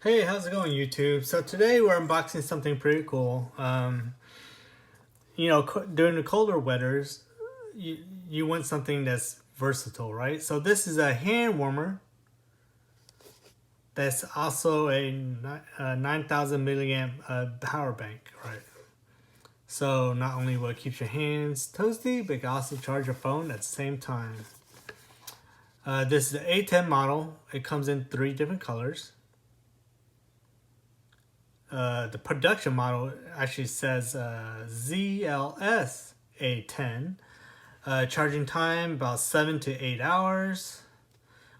Hey, how's it going, YouTube? So today we're unboxing something pretty cool. During the colder weathers, you want something that's versatile, right? So this is a hand warmer that's also a 9,000 milliamp power bank, right? So not only will it keep your hands toasty, but it can also charge your phone at the same time. This is the A10 model. It comes in 3 different colors. The production model actually says ZLS A10. Charging time about 7 to 8 hours.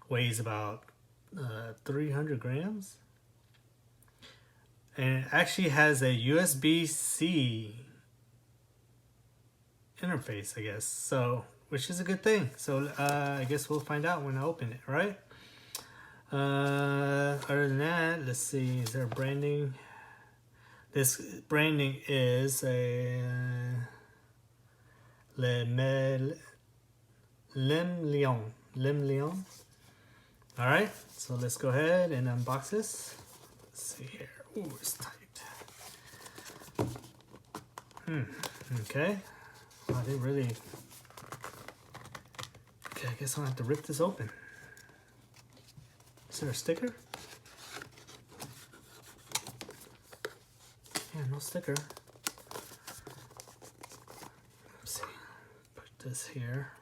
Weighs about 300 grams. And it actually has a USB-C interface, I guess. So, which is a good thing. So I guess we'll find out when I open it, right? Other than that, let's see. Is there branding? This branding is a Lemleon. All right, so let's go ahead and unbox this. Let's see here. Ooh, it's tight. Okay. Wow, they really. Okay, I guess I'll have to rip this open. Is there a sticker? Yeah, no sticker. Let's see. Put this here.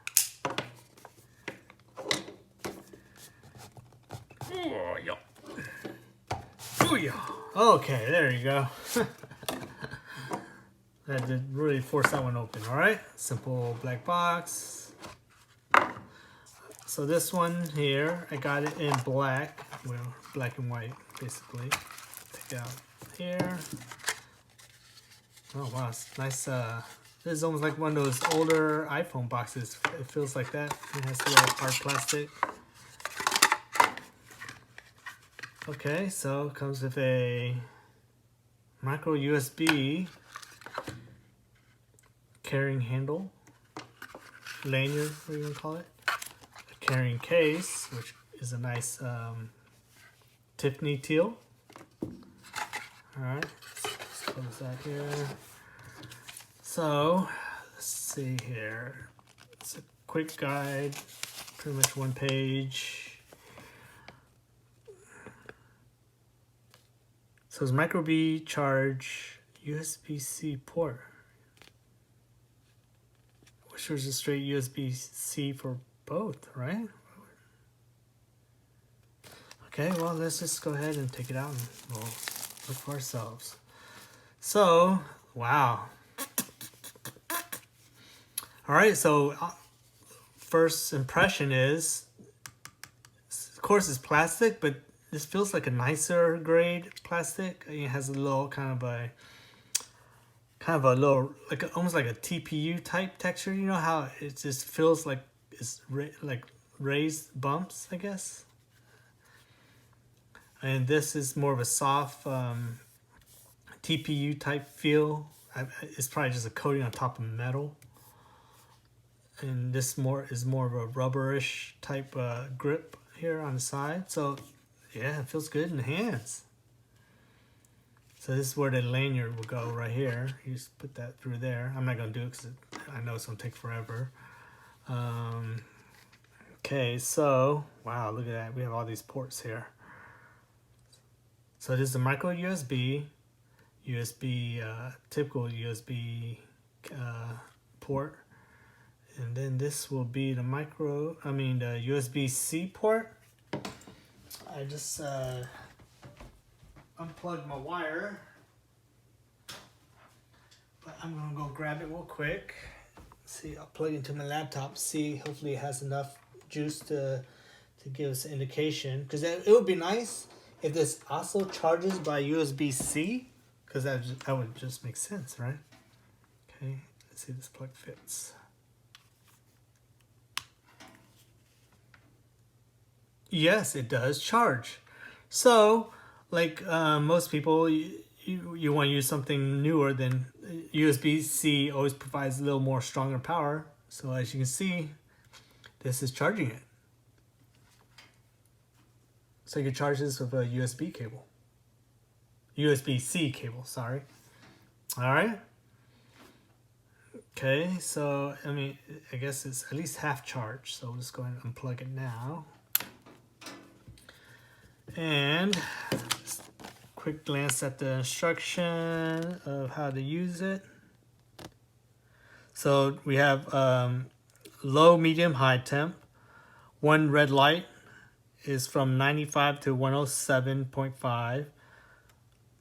Oh, yeah. Oh, yeah. Okay, there you go. I had to really force that one open. All right. Simple black box. So this one here, I got it in black. Well, black and white, basically. Take it out here. Oh wow, it's nice. This is almost like one of those older iPhone boxes. It feels like that. It has a little hard plastic. Okay, so it comes with a micro USB carrying handle, lanyard, what you want to call it, a carrying case, which is a nice Tiffany teal. All right. Close that here. So, let's see here. It's a quick guide, pretty much 1 page. So it's micro B charge USB-C port. Which was a straight USB-C for both, right? Okay, well, let's just go ahead and take it out and we'll look for ourselves. So, wow. All right, so first impression is, of course it's plastic, but this feels like a nicer grade plastic. It has a little kind of a little, like almost like a TPU type texture. You know how it just feels like it's like raised bumps, I guess. And this is more of a soft TPU type feel. It's probably just a coating on top of metal. And this is more of a rubberish type grip here on the side. So yeah, it feels good in the hands. So this is where the lanyard will go right here. You just put that through there. I'm not gonna do it because I know it's gonna take forever. Okay, so wow, look at that. We have all these ports here. So this is a micro USB, typical USB port. And then this will be the the USB-C port. I just unplugged my wire. But I'm gonna go grab it real quick. See, I'll plug it into my laptop, see, hopefully it has enough juice to give us an indication. Because it would be nice if this also charges by USB-C, because that would just make sense, right? Okay, let's see if this plug fits. Yes, it does charge. So, like most people, you want to use something newer than USB-C. Always provides a little more stronger power. So as you can see, this is charging it. So you can charge this with a USB cable. USB-C cable, sorry. All right. Okay, so I mean, I guess it's at least half charged, so we'll just go ahead and unplug it now. And just quick glance at the instruction of how to use it. So we have low, medium, high temp. One red light is from 95 to 107.5.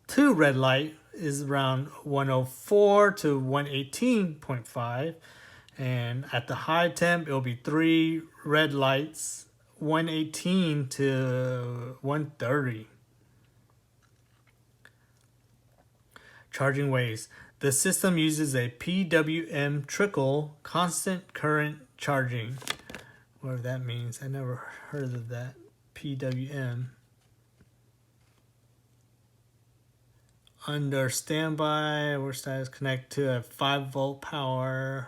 Two red light is around 104 to 118.5. And at the high temp, it'll be 3 red lights, 118 to 130. Charging ways. The system uses a PWM trickle, constant current charging. Whatever that means. I never heard of that. PWM. Under standby, or status connect to a 5-volt power.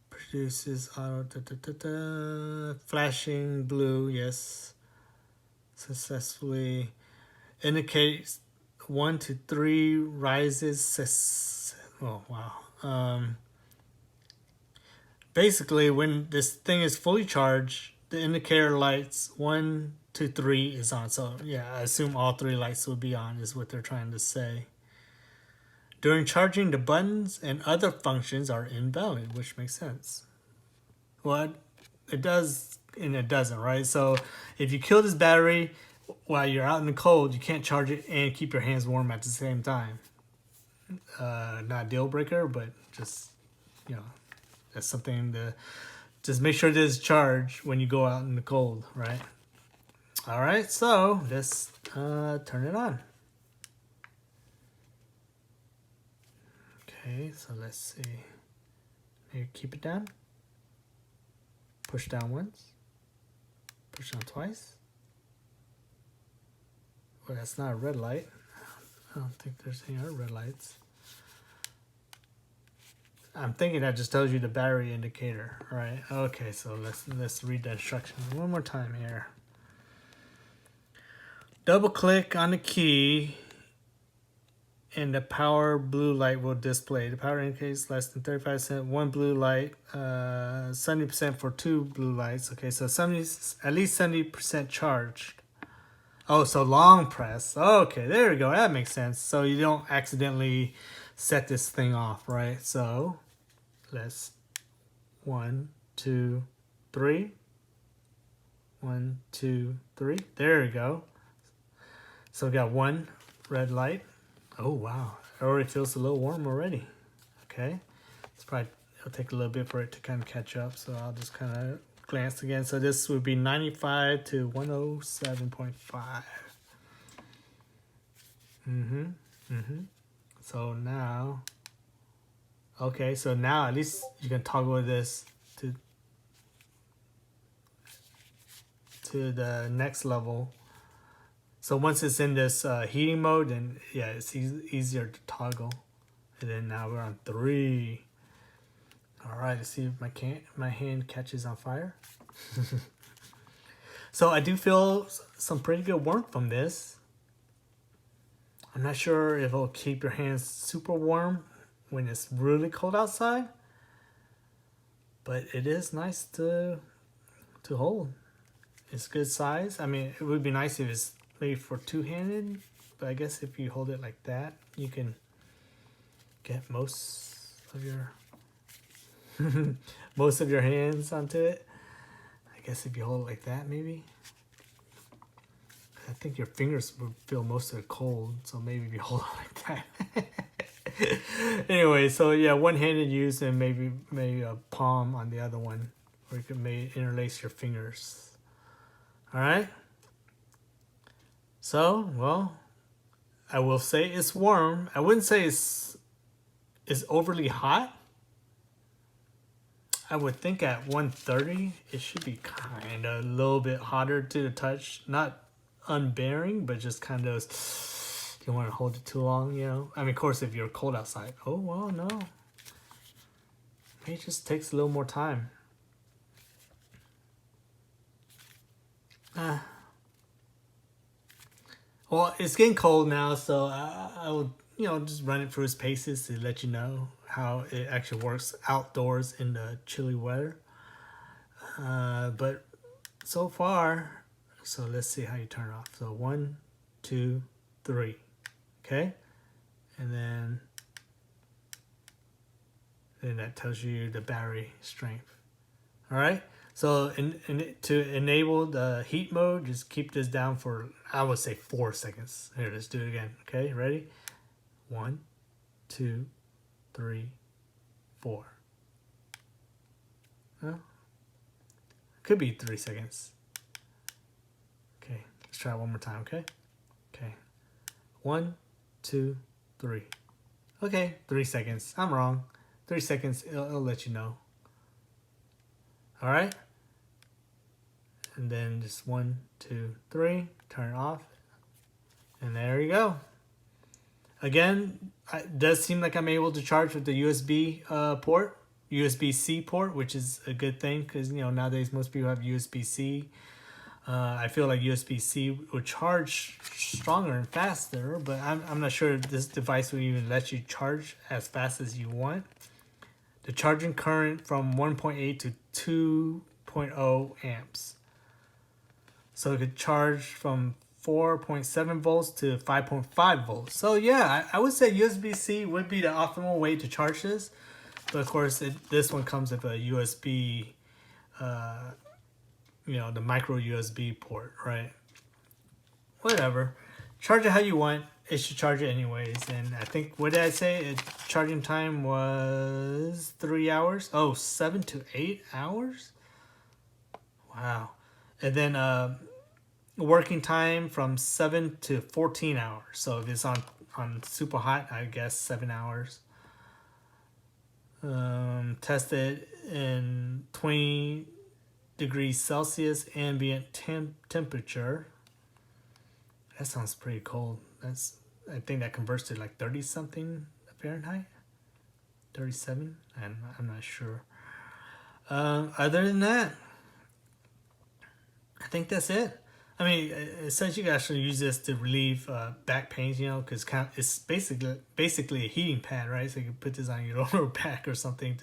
Produces auto flashing blue, yes. Successfully indicates 1 to 3 rises. Oh wow. Basically, when this thing is fully charged, the indicator lights 1 to 3 is on. So yeah, I assume all 3 lights will be on is what they're trying to say. During charging, the buttons and other functions are invalid, which makes sense. Well, it does and it doesn't, right? So if you kill this battery while you're out in the cold, you can't charge it and keep your hands warm at the same time. Not a deal breaker, but just, you know, that's something to just make sure it is charged when you go out in the cold, right? All right, so let's turn it on. Okay, so let's see. Maybe keep it down. Push down once. Push down twice. Well, that's not a red light. I don't think there's any other red lights. I'm thinking that just tells you the battery indicator, right? Okay, so let's read the instructions one more time here. Double click on the key and the power blue light will display. The power indicates less than 35%, 1 blue light, 70% for 2 blue lights. Okay, so at least 70% charged. Oh, so long press. Okay, there we go. That makes sense. So you don't accidentally set this thing off, right? So let's 1, 2, 3. 1, 2, 3. There we go. So we got 1 red light. Oh wow, it already feels a little warm already. Okay, it'll take a little bit for it to kind of catch up. So I'll just kind of glance again. So this would be 95 to 107.5. So now, okay, so now at least you can toggle this to the next level. So once it's in this heating mode, then yeah, it's easier to toggle. And then now we're on 3. All right, let's see if my hand catches on fire. So I do feel some pretty good warmth from this. I'm not sure if it'll keep your hands super warm when it's really cold outside, but it is nice to hold. It's good size. I mean, it would be nice if it's maybe for two-handed, but I guess if you hold it like that, you can get most of your most of your hands onto it. I guess if you hold it like that, maybe. I think your fingers would feel most of the cold, so maybe if you hold it like that. Anyway, so yeah, one-handed use and maybe a palm on the other one, or you can maybe interlace your fingers. All right. So, well, I will say it's warm. I wouldn't say it's overly hot. I would think at 130, it should be kind of a little bit hotter to the touch. Not unbearing, but just kind of, you don't want to hold it too long, you know? I mean, of course, if you're cold outside. Oh, well, no. Maybe it just takes a little more time. Well, it's getting cold now, so I will, just run it through its paces to let you know how it actually works outdoors in the chilly weather. But so far, so let's see how you turn it off. So 1, 2, 3, okay, and then that tells you the battery strength. All right. So to enable the heat mode, just keep this down for, I would say, 4 seconds. Here, let's do it again. Okay, ready? 1, 2, 3, 4. Well, could be 3 seconds. Okay, let's try it one more time. Okay. Okay. 1, 2, 3. Okay, 3 seconds. I'm wrong. 3 seconds. It'll let you know. All right. And then just 1, 2, 3, turn it off, and there you go. Again, it does seem like I'm able to charge with the USB port, USB-C port, which is a good thing because nowadays most people have USB-C. I feel like USB-C would charge stronger and faster, but I'm not sure if this device will even let you charge as fast as you want. The charging current from 1.8 to 2.0 amps. So it could charge from 4.7 volts to 5.5 volts. So yeah, I would say USB-C would be the optimal way to charge this. But of course, this one comes with a USB, the micro USB port, right? Whatever. Charge it how you want. It should charge it anyways. And I think, what did I say? Charging time was 3 hours. Oh, 7 to 8 hours? Wow. And then working time from 7 to 14 hours. So if it's on super hot, I guess 7 hours. Tested in 20 degrees Celsius ambient temperature. That sounds pretty cold. I think that converts to like 30 something Fahrenheit. 37. I'm not sure. Other than that, I think that's it. I mean, it says you can actually use this to relieve back pains, because it's basically a heating pad, right? So you can put this on your lower back or something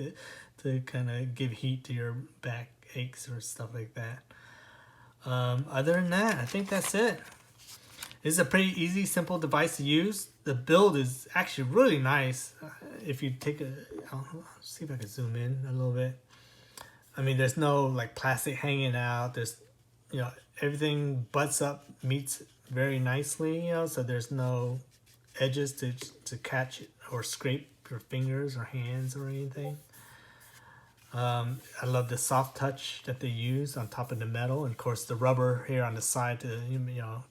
to kind of give heat to your back aches or stuff like that. Other than that, I think that's it. It's a pretty easy, simple device to use. The build is actually really nice. If you I'll see if I can zoom in a little bit. I mean, there's no like plastic hanging out. There's, everything butts up, meets very nicely, so there's no edges to catch it or scrape your fingers or hands or anything. I love the soft touch that they use on top of the metal, and of course the rubber here on the side to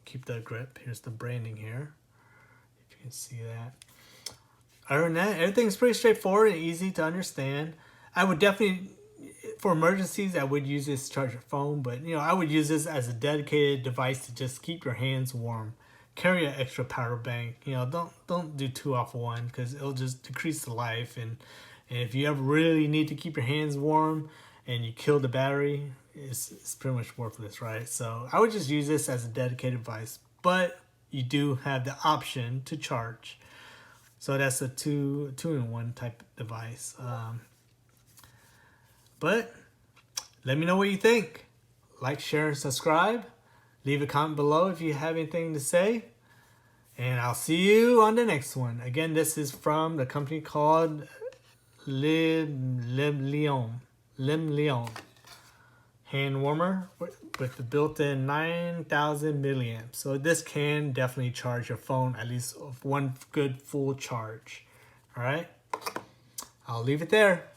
keep the grip. Here's the branding here, if you can see that. Other than that, everything's pretty straightforward and easy to understand. I would definitely, for emergencies, I would use this to charge your phone, but I would use this as a dedicated device to just keep your hands warm. Carry an extra power bank. Don't do 2 off 1 because it'll just decrease the life. And if you ever really need to keep your hands warm and you kill the battery, it's pretty much worthless, right? So I would just use this as a dedicated device, but you do have the option to charge. So that's a two-in-one type device. But let me know what you think. Like, share, and subscribe. Leave a comment below if you have anything to say. And I'll see you on the next one. Again, this is from the company called Lemleon Handwarmer with the built-in 9,000 milliamps. So this can definitely charge your phone at least one good full charge. All right. I'll leave it there.